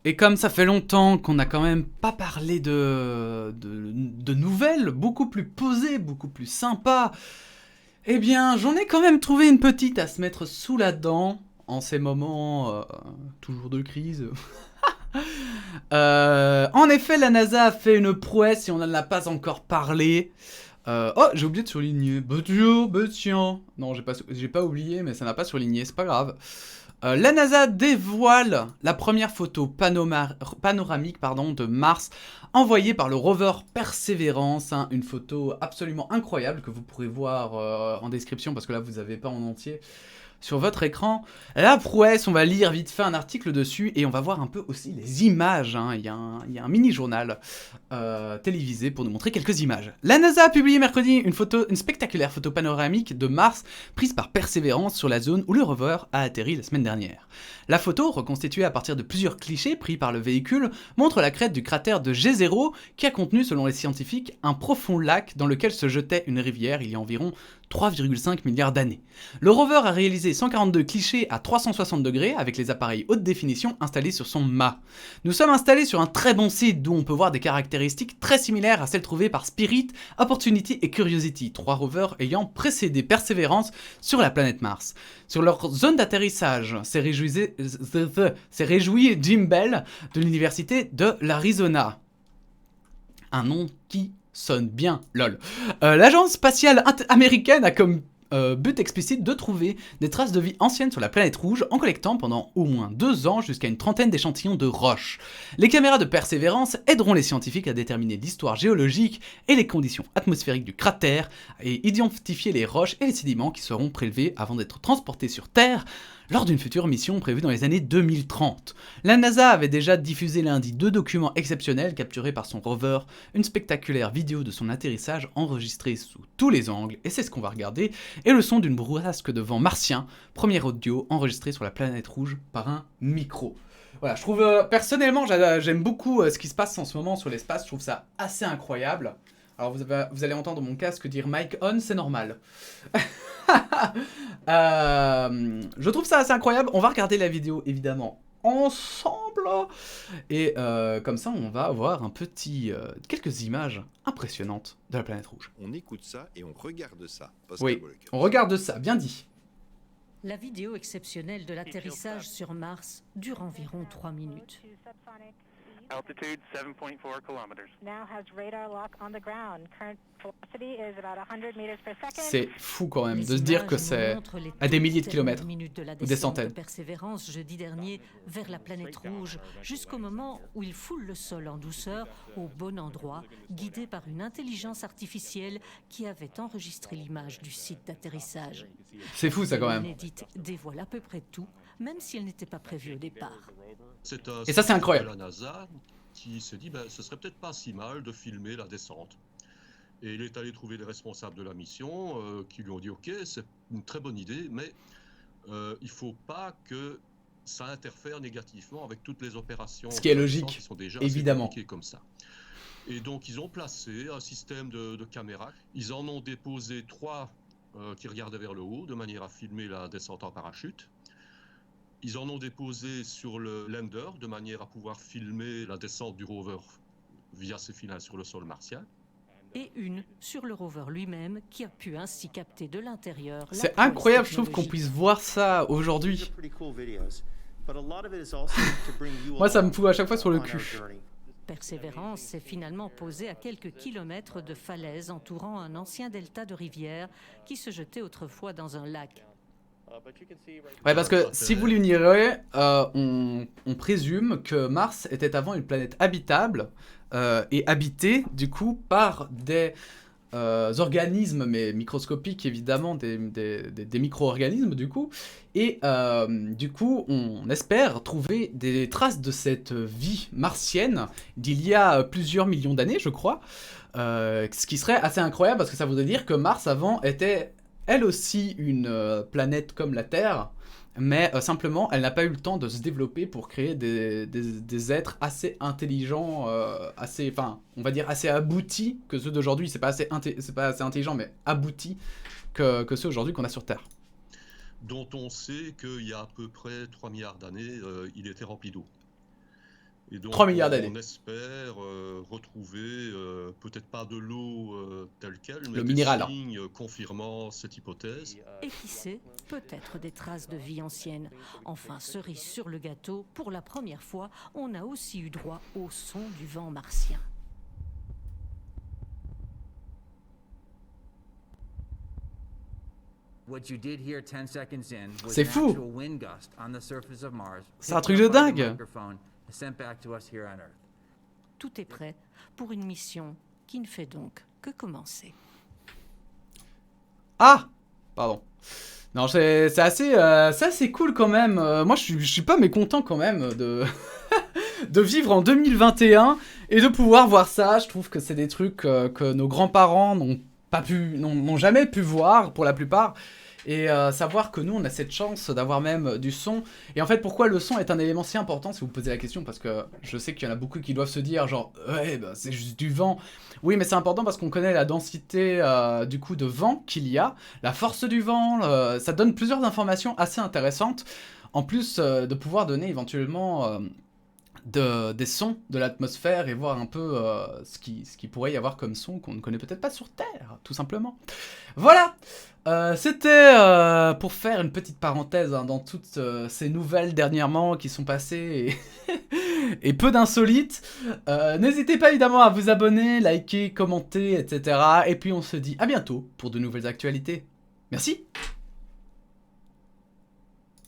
Et comme ça fait longtemps qu'on n'a quand même pas parlé de nouvelles, beaucoup plus posées, beaucoup plus sympas, eh bien j'en ai quand même trouvé une petite à se mettre sous la dent en ces moments toujours de crise. En effet, la NASA a fait une prouesse et on n'en a pas encore parlé. Oh, j'ai oublié de surligner. Bah tiens. Non, j'ai pas oublié, mais ça n'a pas surligné, c'est pas grave. La NASA dévoile la première photo panoramique de Mars envoyée par le rover Perseverance, hein, une photo absolument incroyable que vous pourrez voir en description parce que là vous n'avez pas en entier sur votre écran. La prouesse, on va lire vite fait un article dessus et on va voir un peu aussi les images, hein. Il y a un mini-journal télévisé pour nous montrer quelques images. La NASA a publié mercredi une spectaculaire photo panoramique de Mars prise par Perseverance sur la zone où le rover a atterri la semaine dernière. La photo, reconstituée à partir de plusieurs clichés pris par le véhicule, montre la crête du cratère de G0 qui a contenu, selon les scientifiques, un profond lac dans lequel se jetait une rivière il y a environ 3,5 milliards d'années. Le rover a réalisé 142 clichés à 360 degrés avec les appareils haute définition installés sur son mât. Nous sommes installés sur un très bon site d'où on peut voir des caractéristiques très similaires à celles trouvées par Spirit, Opportunity et Curiosity, trois rovers ayant précédé Perseverance sur la planète Mars. Sur leur zone d'atterrissage, s'est réjoui Jim Bell de l'université de l'Arizona. Un nom qui sonne bien, lol. L'agence spatiale américaine a comme but explicite de trouver des traces de vie anciennes sur la planète rouge en collectant pendant au moins 2 ans jusqu'à une trentaine d'échantillons de roches. Les caméras de Persévérance aideront les scientifiques à déterminer l'histoire géologique et les conditions atmosphériques du cratère et identifier les roches et les sédiments qui seront prélevés avant d'être transportés sur Terre lors d'une future mission prévue dans les années 2030. La NASA avait déjà diffusé lundi 2 documents exceptionnels capturés par son rover, une spectaculaire vidéo de son atterrissage enregistrée sous tous les angles, et c'est ce qu'on va regarder, et le son d'une bourrasque de vent martien, premier audio enregistré sur la planète rouge par un micro. Voilà, je trouve personnellement, j'aime beaucoup ce qui se passe en ce moment sur l'espace, je trouve ça assez incroyable. Alors vous allez entendre mon casque dire Mic on, c'est normal. Je trouve ça assez incroyable. On va regarder la vidéo évidemment ensemble. Et comme ça, on va avoir quelques images impressionnantes de la planète rouge. On écoute ça et on regarde ça. Oui, on regarde ça, bien dit. La vidéo exceptionnelle de l'atterrissage sur Mars dure environ 3 minutes. Altitude 7.4 kilometers. Now has radar lock on the ground. Current velocity is about 100 meters per second. C'est fou quand même Les de se dire images que nous c'est montrent les à des toutes milliers de dernières kilomètres minutes de la ou des descente centaines. de Persévérance jeudi dernier vers la planète rouge, jusqu'au moment où il foule le sol en douceur au bon endroit, guidé par une intelligence artificielle qui avait enregistré l'image du site d'atterrissage. C'est fou ça quand même. L'inédite dévoile à peu près tout, même si elle n'était pas prévue au départ. Et ça c'est incroyable. La NASA qui se dit ce serait peut-être pas si mal de filmer la descente. Et il est allé trouver les responsables de la mission qui lui ont dit ok, c'est une très bonne idée, mais il faut pas que ça interfère négativement avec toutes les opérations. Ce qui est logique, qui sont déjà évidemment. assez comme ça. Et donc ils ont placé un système de caméras. Ils en ont déposé 3 qui regardaient vers le haut de manière à filmer la descente en parachute. Ils en ont déposé sur le lander de manière à pouvoir filmer la descente du rover via ses filins sur le sol martien. Et une sur le rover lui-même qui a pu ainsi capter de l'intérieur. C'est incroyable, je trouve qu'on puisse voir ça aujourd'hui. Moi ça me fout à chaque fois sur le cul. Persévérance s'est finalement posée à quelques kilomètres de falaises entourant un ancien delta de rivière qui se jetait autrefois dans un lac. Ouais, parce que si vous l'ignorez, on présume que Mars était avant une planète habitable et habitée du coup par des organismes, mais microscopiques évidemment, des micro-organismes du coup. Et du coup, on espère trouver des traces de cette vie martienne d'il y a plusieurs millions d'années, je crois. Ce qui serait assez incroyable parce que ça voudrait dire que Mars avant était elle aussi une planète comme la Terre, mais simplement elle n'a pas eu le temps de se développer pour créer des êtres assez intelligents, on va dire assez aboutis que ceux d'aujourd'hui. C'est pas assez intelligent, mais aboutis que ceux aujourd'hui qu'on a sur Terre. Dont on sait qu'il y a à peu près 3 milliards d'années, il était rempli d'eau. Et donc, 3 milliards d'années. On espère retrouver, peut-être pas de l'eau telle quelle, mais Le des minéral. signes confirmant cette hypothèse. Et qui sait, peut-être des traces de vie ancienne. Enfin, cerise sur le gâteau, pour la première fois, on a aussi eu droit au son du vent martien. C'est fou. C'est un truc de dingue. Tout est prêt pour une mission qui ne fait donc que commencer. Ah, pardon. Non, c'est assez cool quand même. Moi, je suis pas mécontent quand même de de vivre en 2021 et de pouvoir voir ça. Je trouve que c'est des trucs que nos grands-parents n'ont jamais pu voir pour la plupart. Et savoir que nous, on a cette chance d'avoir même du son. Et en fait, pourquoi le son est un élément si important, si vous posez la question, parce que je sais qu'il y en a beaucoup qui doivent se dire, genre, ouais, bah, c'est juste du vent. Oui, mais c'est important parce qu'on connaît la densité du coup de vent qu'il y a, la force du vent, ça donne plusieurs informations assez intéressantes, en plus de pouvoir donner éventuellement des sons de l'atmosphère et voir un peu ce qui pourrait y avoir comme son qu'on ne connaît peut-être pas sur Terre, tout simplement. Voilà, c'était pour faire une petite parenthèse dans toutes ces nouvelles dernièrement qui sont passées et peu d'insolites. N'hésitez pas évidemment à vous abonner, liker, commenter, etc. Et puis on se dit à bientôt pour de nouvelles actualités. Merci.